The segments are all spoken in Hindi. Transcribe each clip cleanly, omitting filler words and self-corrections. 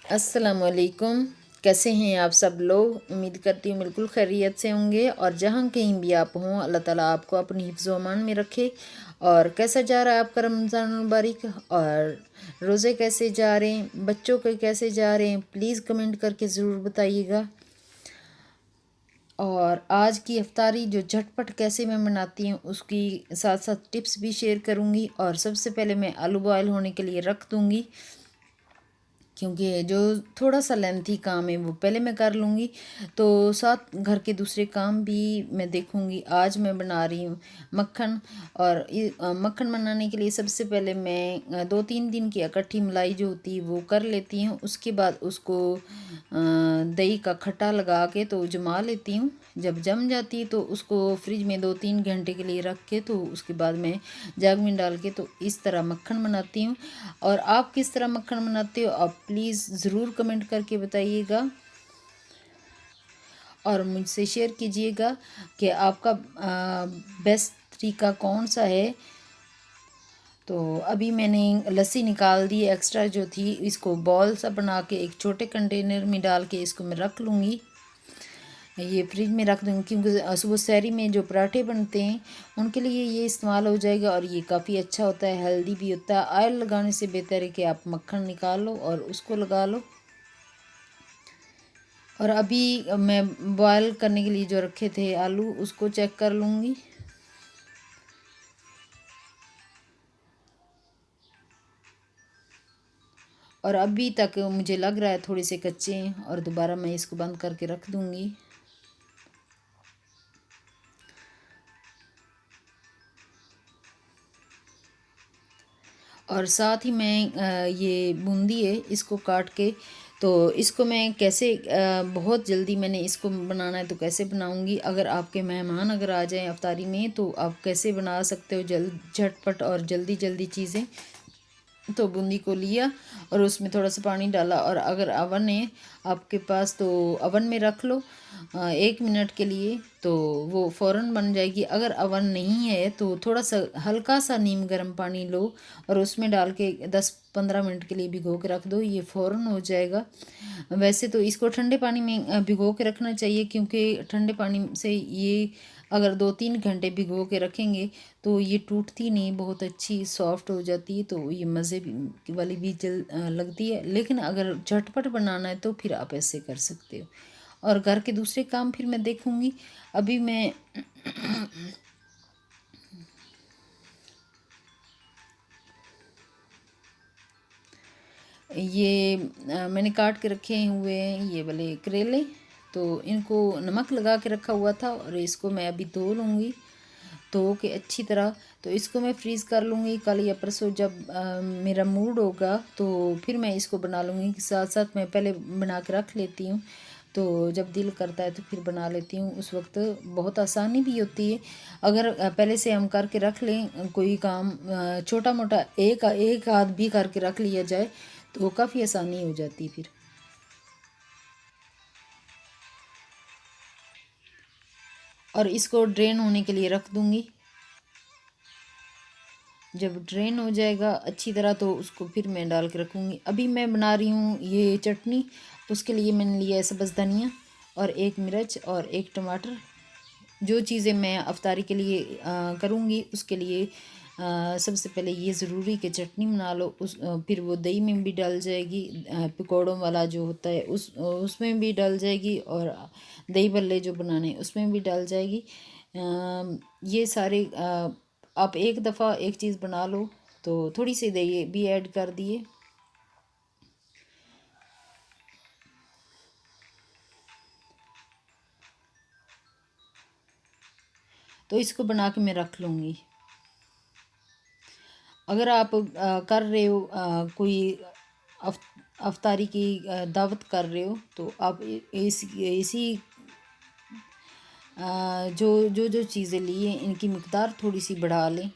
अस्सलामुअलैकुम। कैसे हैं आप सब लोग? उम्मीद करती हूँ बिल्कुल खैरियत से होंगे और जहाँ कहीं भी आप हों अल्लाह ताला आपको अपनी हिफ्ज़ व अमान में रखे। और कैसा जा रहा है आपका रमज़ान मुबारक? और रोज़े कैसे जा रहे हैं? बच्चों के कैसे जा रहे हैं? प्लीज़ कमेंट करके ज़रूर बताइएगा। और आज की इफ्तारी जो झटपट कैसे मैं बनाती हूँ उसकी साथ साथ टिप्स भी शेयर करूँगी। और सबसे पहले मैं आलू बॉयल होने के लिए रख दूँगी, क्योंकि जो थोड़ा सा लेंथी काम है वो पहले मैं कर लूँगी, तो साथ घर के दूसरे काम भी मैं देखूँगी। आज मैं बना रही हूँ मक्खन। और मक्खन बनाने के लिए सबसे पहले मैं 2-3 दिन की इकट्ठी मलाई जो होती है वो कर लेती हूँ। उसके बाद उसको दही का खट्टा लगा के तो जमा लेती हूँ। जब जम जाती है तो उसको फ्रिज में 2-3 घंटे के लिए रख के तो उसके बाद मैं जग में डाल के तो इस तरह मक्खन बनाती हूँ। और आप किस तरह मक्खन बनाते हो आप प्लीज़ ज़रूर कमेंट करके बताइएगा और मुझसे शेयर कीजिएगा कि आपका बेस्ट तरीका कौन सा है। तो अभी मैंने लस्सी निकाल दी एक्स्ट्रा जो थी, इसको बॉल सा बना के एक छोटे कंटेनर में डाल के इसको मैं रख लूँगी। ये फ्रिज में रख दूँगी क्योंकि सुबह सहरी में जो पराठे बनते हैं उनके लिए ये इस्तेमाल हो जाएगा। और ये काफ़ी अच्छा होता है, हेल्दी भी होता है। ऑयल लगाने से बेहतर है कि आप मक्खन निकाल लो और उसको लगा लो। और अभी मैं बॉयल करने के लिए जो रखे थे आलू उसको चेक कर लूँगी। और अभी तक मुझे लग रहा है थोड़े से कच्चे हैं और दोबारा मैं इसको बंद करके रख दूँगी। और साथ ही मैं ये बूंदी है इसको काट के तो इसको मैं कैसे बहुत जल्दी मैंने इसको बनाना है तो कैसे बनाऊंगी। अगर आपके मेहमान अगर आ जाएं अफ्तारी में तो आप कैसे बना सकते हो जल्द झटपट और जल्दी जल्दी चीज़ें। तो बूंदी को लिया और उसमें थोड़ा सा पानी डाला और अगर अवन है आपके पास तो अवन में रख लो 1 मिनट के लिए, तो वो फ़ौरन बन जाएगी। अगर अवन नहीं है तो थोड़ा सा हल्का सा नीम गर्म पानी लो और उसमें डाल के 10-15 मिनट के लिए भिगो के रख दो, ये फ़ौरन हो जाएगा। वैसे तो इसको ठंडे पानी में भिगो के रखना चाहिए, क्योंकि ठंडे पानी से ये अगर 2-3 घंटे भिगो के रखेंगे तो ये टूटती नहीं, बहुत अच्छी सॉफ्ट हो जाती है, तो ये मज़े वाली भी लगती है। लेकिन अगर झटपट बनाना है तो फिर आप ऐसे कर सकते हो। और घर के दूसरे काम फिर मैं देखूँगी। अभी मैं ये मैंने काट के रखे हुए हैं ये वाले करेले, तो इनको नमक लगा के रखा हुआ था और इसको मैं अभी धो लूँगी, धो के अच्छी तरह। तो इसको मैं फ्रीज़ कर लूँगी, कल या परसों जब मेरा मूड होगा तो फिर मैं इसको बना लूँगी। साथ साथ मैं पहले बना के रख लेती हूँ, तो जब दिल करता है तो फिर बना लेती हूँ। उस वक्त बहुत आसानी भी होती है अगर पहले से हम करके रख लें कोई काम छोटा मोटा एक एक आध भी करके रख लिया जाए तो काफ़ी आसानी हो जाती फिर। और इसको ड्रेन होने के लिए रख दूँगी। जब ड्रेन हो जाएगा अच्छी तरह तो उसको फिर मैं डाल के रखूँगी। अभी मैं बना रही हूँ ये चटनी, उसके लिए मैंने लिया है सब्ज़ धनिया और एक मिर्च और एक टमाटर। जो चीज़ें मैं अफ्तारी के लिए करूँगी उसके लिए सबसे पहले ये ज़रूरी कि चटनी बना लो। फिर वो दही में भी डल जाएगी, पकौड़ों वाला जो होता है उसमें भी डल जाएगी, और दही भल्ले जो बनाने उसमें भी डल जाएगी। ये सारे आप एक दफ़ा एक चीज़ बना लो तो थोड़ी सी दही भी ऐड कर दिए। तो इसको बना के मैं रख लूँगी। अगर आप कर रहे हो कोई अफ्तारी की दावत कर रहे हो तो आप इसी जो जो जो चीज़ें ली हैं इनकी मिक़दार थोड़ी सी बढ़ा लें।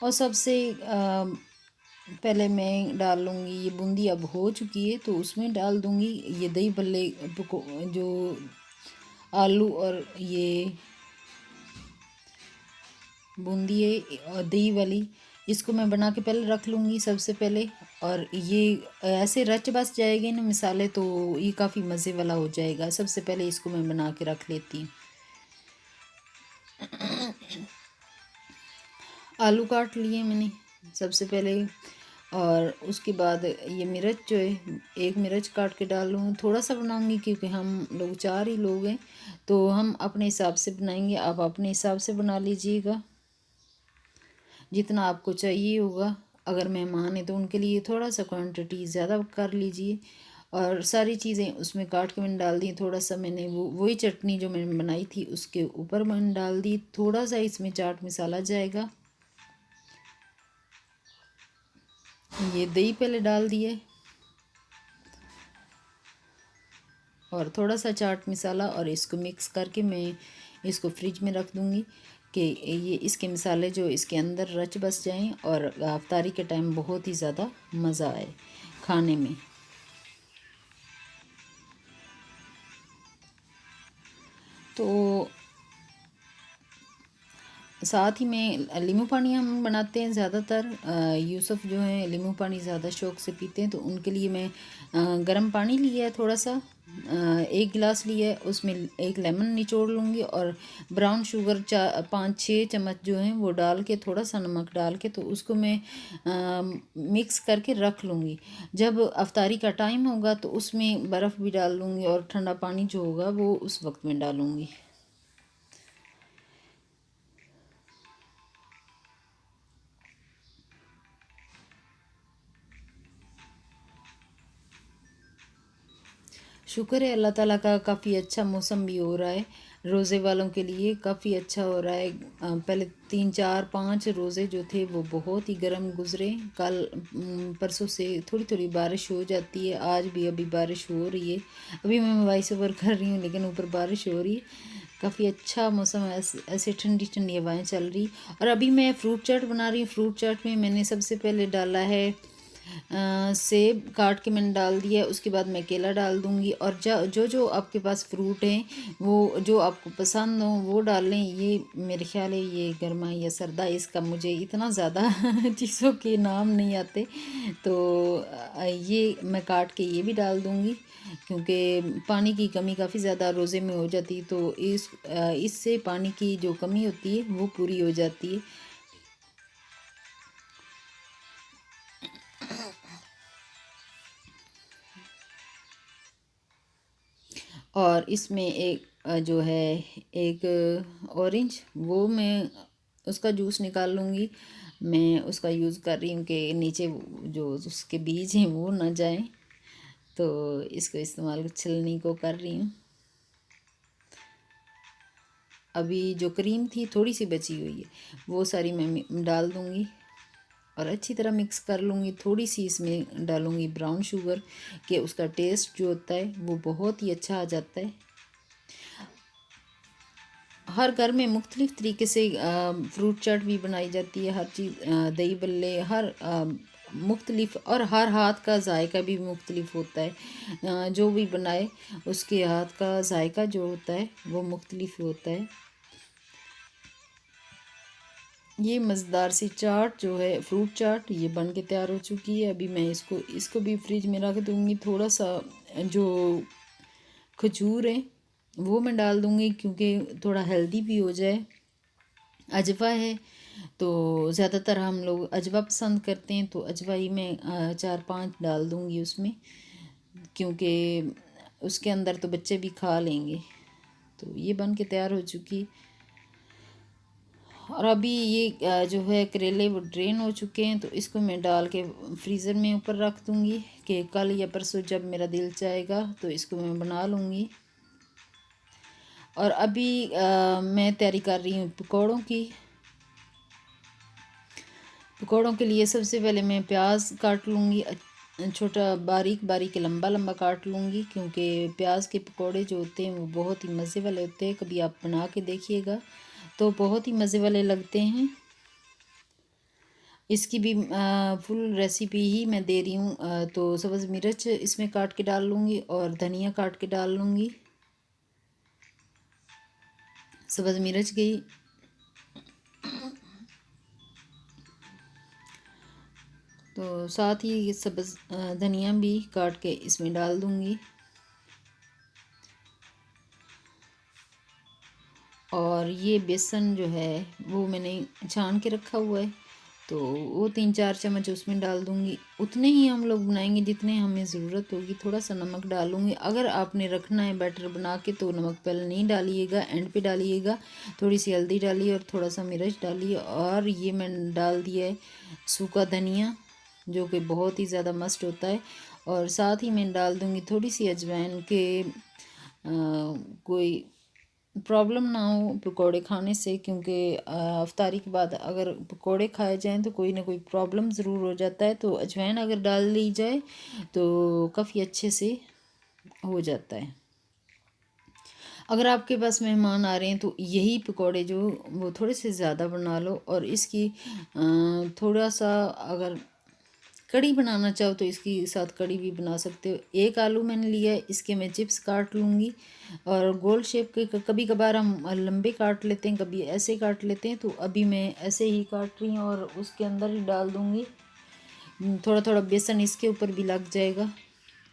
और सबसे पहले मैं डाल लूँगी ये बूंदी, अब हो चुकी है तो उसमें डाल दूँगी ये दही भल्ले जो आलू और ये बूंदी है और दही वाली, इसको मैं बना के पहले रख लूँगी सबसे पहले। और ये ऐसे रच बस जाएंगे ना मिसाले, तो ये काफ़ी मज़े वाला हो जाएगा। सबसे पहले इसको मैं बना के रख लेती हूँ। आलू काट लिए मैंने सबसे पहले, और उसके बाद ये मिर्च जो है, एक मिर्च काट के डाल लूँ। थोड़ा सा बनाऊँगी क्योंकि हम लोग 4 ही लोग हैं, तो हम अपने हिसाब से बनाएंगे। आप अपने हिसाब से बना लीजिएगा जितना आपको चाहिए होगा। अगर मेहमान हैं तो उनके लिए थोड़ा सा क्वांटिटी ज़्यादा कर लीजिए। और सारी चीज़ें उसमें काट के मैंने डाल दी। थोड़ा सा मैंने वही चटनी जो मैंने बनाई थी उसके ऊपर मैंने डाल दी। थोड़ा सा इसमें चाट मसाला जाएगा। ये दही पहले डाल दिए, और थोड़ा सा चाट मसाला, और इसको मिक्स करके मैं इसको फ्रिज में रख दूँगी कि ये इसके मसाले जो इसके अंदर रच बस जाएं और अफ्तारी के टाइम बहुत ही ज़्यादा मज़ा आए खाने में। तो साथ ही में नींबू पानी हम बनाते हैं ज़्यादातर। यूसुफ जो है नींबू पानी ज़्यादा शौक़ से पीते हैं, तो उनके लिए मैं गर्म पानी लिया है थोड़ा सा, 1 गिलास लिया है। उसमें एक लेमन निचोड़ लूँगी, और ब्राउन शुगर 5-6 चम्मच जो हैं वो डाल के, थोड़ा सा नमक डाल के, तो उसको मैं मिक्स करके रख लूँगी। जब अफ्तारी का टाइम होगा तो उसमें बर्फ़ भी डाल लूँगी, और ठंडा पानी जो होगा वो उस वक्त में डालूँगी। शुक्र है अल्लाह ताला का, काफ़ी अच्छा मौसम भी हो रहा है। रोज़े वालों के लिए काफ़ी अच्छा हो रहा है। पहले 3-4-5 रोज़े जो थे वो बहुत ही गर्म गुज़रे। कल परसों से थोड़ी थोड़ी बारिश हो जाती है, आज भी अभी बारिश हो रही है। अभी मैं वॉइस ओवर कर रही हूँ लेकिन ऊपर बारिश हो रही है। काफ़ी अच्छा मौसम है, ऐसे ठंडी ठंडी हवाएं चल रही। और अभी मैं फ्रूट चाट बना रही हूँ। फ्रूट चाट में मैंने सबसे पहले डाला है सेब काट के मैंने डाल दिया है। उसके बाद मैं केला डाल दूँगी, और जो जो आपके पास फ्रूट हैं वो जो आपको पसंद हो वो डाल लें। ये मेरे ख्याल है ये गर्मा या सर्दा, इसका मुझे इतना ज़्यादा चीज़ों के नाम नहीं आते। तो ये मैं काट के ये भी डाल दूँगी, क्योंकि पानी की कमी काफ़ी ज़्यादा रोज़े में हो जाती है, तो इससे पानी की जो कमी होती है वो पूरी हो जाती है। और इसमें एक जो है एक ऑरेंज, वो मैं उसका जूस निकाल लूँगी। मैं उसका यूज़ कर रही हूँ कि नीचे जो उसके बीज हैं वो ना जाएं, तो इसको इस्तेमाल छलनी को कर रही हूँ। अभी जो क्रीम थी थोड़ी सी बची हुई है, वो सारी मैं डाल दूँगी और अच्छी तरह मिक्स कर लूँगी। थोड़ी सी इसमें डालूँगी ब्राउन शुगर, कि उसका टेस्ट जो होता है वो बहुत ही अच्छा आ जाता है। हर घर में मुख्तलिफ़ तरीके से फ्रूट चाट भी बनाई जाती है। हर चीज़ दही बल्ले हर मुख्तलिफ़, और हर हाथ का जायका भी मुख्तलिफ़ होता है। जो भी बनाए उसके हाथ का जायका जो होता है वो मुख्तलिफ़ होता है। ये मज़ेदार सी चाट जो है फ्रूट चाट, ये बन के तैयार हो चुकी है। अभी मैं इसको इसको भी फ्रिज में रख दूँगी। थोड़ा सा जो खजूर है वो मैं डाल दूँगी, क्योंकि थोड़ा हेल्दी भी हो जाए। अजवा है तो ज़्यादातर हम लोग अजवा पसंद करते हैं, तो अजवा ही मैं 4-5 डाल दूँगी उसमें, क्योंकि उसके अंदर तो बच्चे भी खा लेंगे। तो ये बन के तैयार हो चुकी। और अभी ये जो है करेले वो ड्रेन हो चुके हैं, तो इसको मैं डाल के फ्रीज़र में ऊपर रख दूँगी कि कल या परसों जब मेरा दिल चाहेगा तो इसको मैं बना लूँगी। और अभी मैं तैयारी कर रही हूँ पकौड़ों की। पकौड़ों के लिए सबसे पहले मैं प्याज काट लूँगी, छोटा बारीक बारीक लंबा लंबा काट लूँगी, क्योंकि प्याज के पकौड़े जो होते हैं वो बहुत ही मज़े वाले होते हैं। कभी आप बना के देखिएगा तो बहुत ही मज़े वाले लगते हैं। इसकी भी फुल रेसिपी ही मैं दे रही हूँ। तो सब्ज़ मिर्च इसमें काट के डाल लूँगी, और धनिया काट के डाल लूँगी। सब्ज़ मिर्च गई, तो साथ ही सब्ज़ धनिया भी काट के इसमें डाल दूँगी। और ये बेसन जो है वो मैंने छान के रखा हुआ है, तो वो 3-4 चम्मच उसमें डाल दूँगी। उतने ही हम लोग बनाएंगे जितने हमें ज़रूरत होगी। थोड़ा सा नमक डालूँगी। अगर आपने रखना है बैटर बना के तो नमक पहले नहीं डालिएगा, एंड पे डालिएगा। थोड़ी सी हल्दी डालिए और थोड़ा सा मिर्च डालिए। और ये मैंने डाल दिया है सूखा धनिया, जो कि बहुत ही ज़्यादा मस्त होता है। और साथ ही मैं डाल दूँगी थोड़ी सी अजवाइन के कोई प्रॉब्लम ना हो पकौड़े खाने से, क्योंकि अफ्तारी के बाद अगर पकौड़े खाए जाएं तो कोई ना कोई प्रॉब्लम ज़रूर हो जाता है। तो अजवाइन अगर डाल ली जाए तो काफ़ी अच्छे से हो जाता है। अगर आपके पास मेहमान आ रहे हैं तो यही पकौड़े जो वो थोड़े से ज़्यादा बना लो। और इसकी थोड़ा सा अगर कड़ी बनाना चाहो तो इसके साथ कड़ी भी बना सकते हो। एक आलू मैंने लिया है, इसके मैं चिप्स काट लूँगी। और गोल शेप के कभी कभार हम लंबे काट लेते हैं, कभी ऐसे काट लेते हैं। तो अभी मैं ऐसे ही काट रही हूँ और उसके अंदर ही डाल दूँगी। थोड़ा थोड़ा बेसन इसके ऊपर भी लग जाएगा।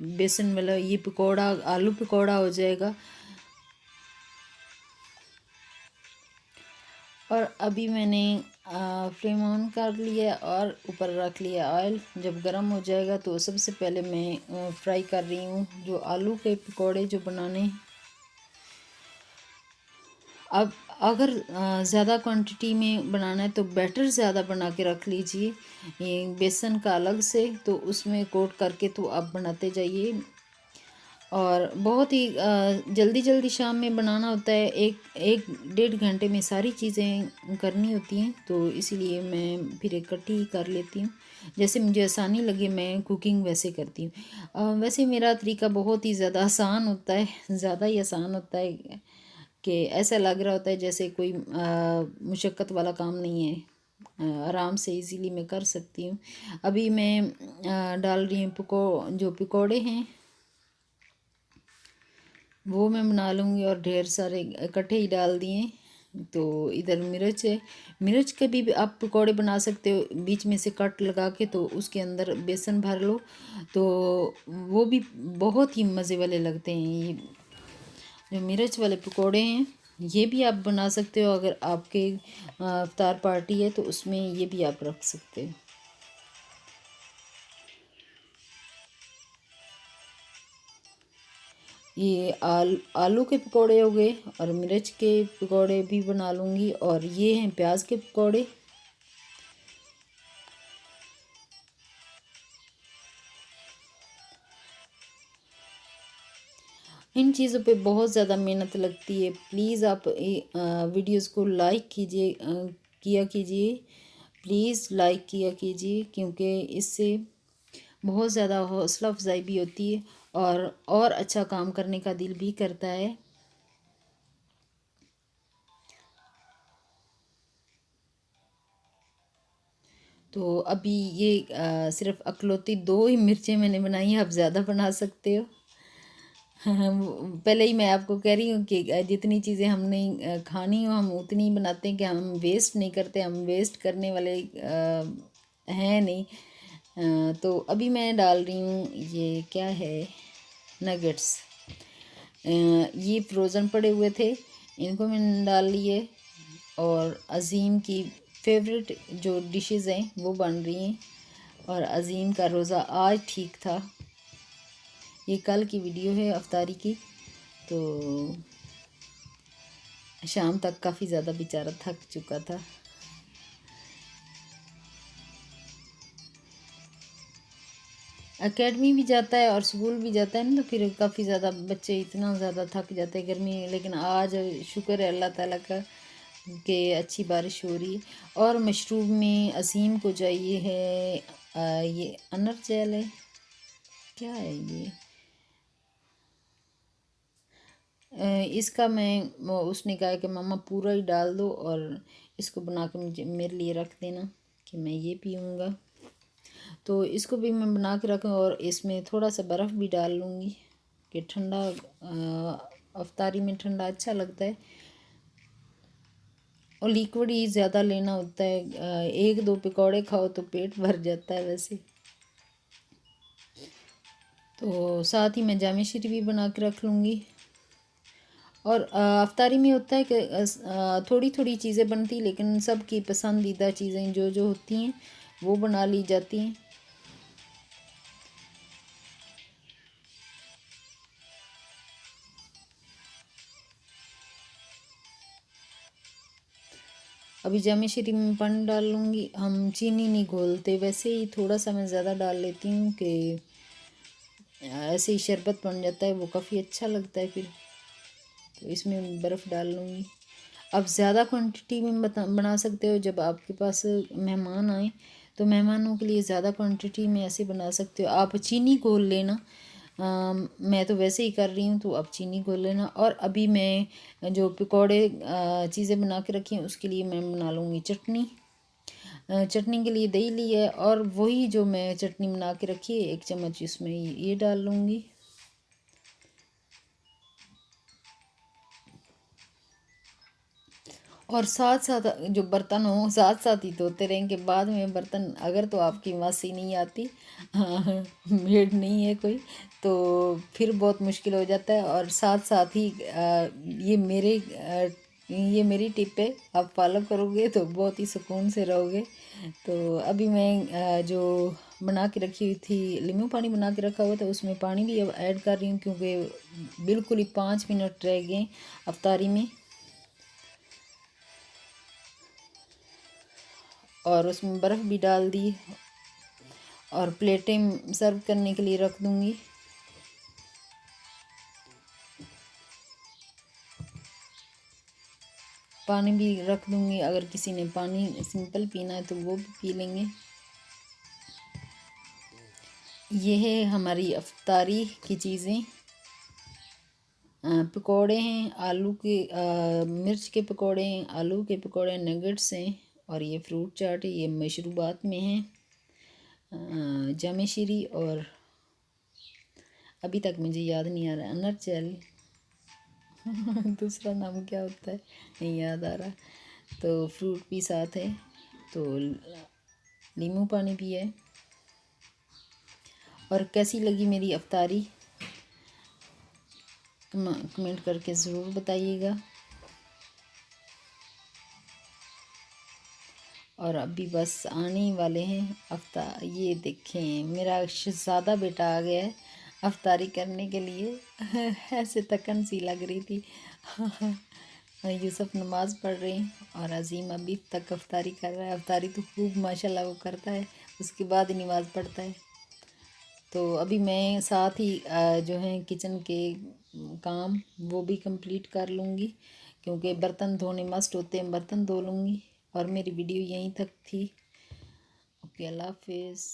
बेसन मतलब ये पकौड़ा आलू पकौड़ा हो जाएगा। और अभी मैंने फ्लेम ऑन कर लिया और ऊपर रख लिया ऑयल। जब गर्म हो जाएगा तो सबसे पहले मैं फ्राई कर रही हूँ जो आलू के पकोड़े जो बनाने हैं। अब अगर ज़्यादा क्वांटिटी में बनाना है तो बैटर ज़्यादा बना के रख लीजिए, ये बेसन का अलग से, तो उसमें कोट करके तो आप बनाते जाइए। और बहुत ही जल्दी जल्दी शाम में बनाना होता है, एक एक 1.5 घंटे में सारी चीज़ें करनी होती हैं। तो इसीलिए मैं फिर इकट्ठी ही कर लेती हूँ, जैसे मुझे आसानी लगे मैं कुकिंग वैसे करती हूँ। वैसे मेरा तरीका बहुत ही ज़्यादा आसान होता है, ज़्यादा ही आसान होता है कि ऐसा लग रहा होता है जैसे कोई मुशक्क़त वाला काम नहीं है। आराम से इजीली मैं कर सकती हूँ। अभी मैं डाल रही हूँ जो पकोड़े हैं वो मैं बना लूँगी, और ढेर सारे इकट्ठे ही डाल दिए। तो इधर मिर्च है, मिर्च के भी आप पकौड़े बना सकते हो, बीच में से कट लगा के तो उसके अंदर बेसन भर लो, तो वो भी बहुत ही मज़े वाले लगते हैं। ये जो मिर्च वाले पकौड़े हैं ये भी आप बना सकते हो। अगर आपके इफ्तार पार्टी है तो उसमें ये भी आप रख सकते हो। ये आलू के पकोड़े हो गए, और मिर्च के पकोड़े भी बना लूँगी। और ये हैं प्याज के पकोड़े। इन चीज़ों पे बहुत ज़्यादा मेहनत लगती है। प्लीज़ आप वीडियोस को लाइक कीजिए, किया कीजिए, प्लीज़ लाइक किया कीजिए, क्योंकि इससे बहुत ज़्यादा हौसला अफजाई भी होती है और अच्छा काम करने का दिल भी करता है। तो अभी ये सिर्फ अकलौती 2 ही मिर्चें मैंने बनाई हैं, आप ज़्यादा बना सकते हो। पहले ही मैं आपको कह रही हूँ कि जितनी चीज़ें हमने खानी हो हम उतनी ही बनाते हैं, कि हम वेस्ट नहीं करते, हम वेस्ट करने वाले हैं नहीं। तो अभी मैं डाल रही हूँ, ये क्या है, नगेट्स। ये फ्रोज़न पड़े हुए थे, इनको मैंने डाल लिए। और अज़ीम की फेवरेट जो डिशेज़ हैं वो बन रही हैं। और अज़ीम का रोज़ा आज ठीक था। ये कल की वीडियो है अफ्तारी की। तो शाम तक काफ़ी ज़्यादा बेचारा थक चुका था। एकेडमी भी जाता है और स्कूल भी जाता है ना, तो फिर काफ़ी ज़्यादा बच्चे इतना ज़्यादा थक जाते हैं गर्मी में। लेकिन आज शुक्र है अल्लाह ताला का कि अच्छी बारिश हो रही है। और मशरूब में असीम को चाहिए है ये अनर जेल है, क्या है ये, इसका उसने कहा कि मम्मा पूरा ही डाल दो और इसको बना के मुझे मेरे लिए रख देना कि मैं ये पीऊँगा। तो इसको भी मैं बना के रखूँ, और इसमें थोड़ा सा बर्फ़ भी डाल लूँगी कि ठंडा, अफ्तारी में ठंडा अच्छा लगता है। और लिक्विड ही ज़्यादा लेना होता है, 1-2 पकौड़े खाओ तो पेट भर जाता है वैसे। तो साथ ही मैं जामे शीरी भी बना के रख लूँगी। और अफ्तारी में होता है कि थोड़ी थोड़ी चीज़ें बनती, लेकिन सबकी पसंदीदा चीज़ें जो जो होती हैं वो बना ली जाती हैं। अभी जामे शीरी में पानी डाल लूँगी। हम चीनी नहीं घोलते, वैसे ही थोड़ा सा मैं ज़्यादा डाल लेती हूँ कि ऐसे ही शरबत बन जाता है, वो काफ़ी अच्छा लगता है फिर। तो इसमें बर्फ़ डाल लूँगी। आप ज़्यादा क्वांटिटी में बना सकते हो जब आपके पास मेहमान आए, तो मेहमानों के लिए ज़्यादा क्वांटिटी में ऐसे बना सकते हो। आप चीनी घोल लेना, मैं तो वैसे ही कर रही हूँ, तो आप चीनी घोल लेना। और अभी मैं जो पकौड़े चीज़ें बना के रखी हैं उसके लिए मैं बना लूँगी चटनी। चटनी के लिए दही ली है, और वही जो मैं चटनी बना के रखी है 1 चम्मच इसमें ये डाल लूँगी। और साथ साथ जो बर्तन हो साथ साथ ही धोते रहेंगे। बाद में बर्तन, अगर तो आपकी वासी नहीं आती, मेड नहीं है कोई, तो फिर बहुत मुश्किल हो जाता है। और साथ साथ ही ये मेरी टिप है, आप फॉलो करोगे तो बहुत ही सुकून से रहोगे। तो अभी मैं जो बना के रखी हुई थी, नींबू पानी बना के रखा हुआ था, उसमें पानी भी अब ऐड कर रही हूँ, क्योंकि बिल्कुल ही 5 मिनट रह गए अफ्तारी में। और उसमें बर्फ़ भी डाल दी, और प्लेटें सर्व करने के लिए रख दूँगी। पानी भी रख दूँगी, अगर किसी ने पानी सिंपल पीना है तो वो भी पी लेंगे। ये है हमारी अफ्तारी की चीज़ें। पकोड़े हैं आलू के, मिर्च के पकोड़े हैं, आलू के पकोड़े, नगेट्स हैं, और ये फ्रूट चाट है। ये मशरूबात में है जामे शीरी, और अभी तक मुझे याद नहीं आ रहा अनर चल दूसरा नाम क्या होता है, नहीं याद आ रहा। तो फ्रूट भी साथ है, तो नींबू पानी भी है। और कैसी लगी मेरी अफ्तारी, कमेंट करके ज़रूर बताइएगा। और अभी बस आने ही वाले हैं ये देखें, मेरा शहज़ादा बेटा आ गया है अफ्तारी करने के लिए। ऐसे थकन सी लग रही थी। यूसुफ नमाज़ पढ़ रहे हैं, और अजीम अभी तक अफ्तारी कर रहा है। अफ्तारी तो खूब माशाल्लाह वो करता है, उसके बाद ही नमाज़ पढ़ता है। तो अभी मैं साथ ही जो है किचन के काम वो भी कंप्लीट कर लूँगी, क्योंकि बर्तन धोने मस्ट होते हैं, बर्तन धो लूँगी। और मेरी वीडियो यहीं तक थी। ओके, अल्लाह हाफिज़।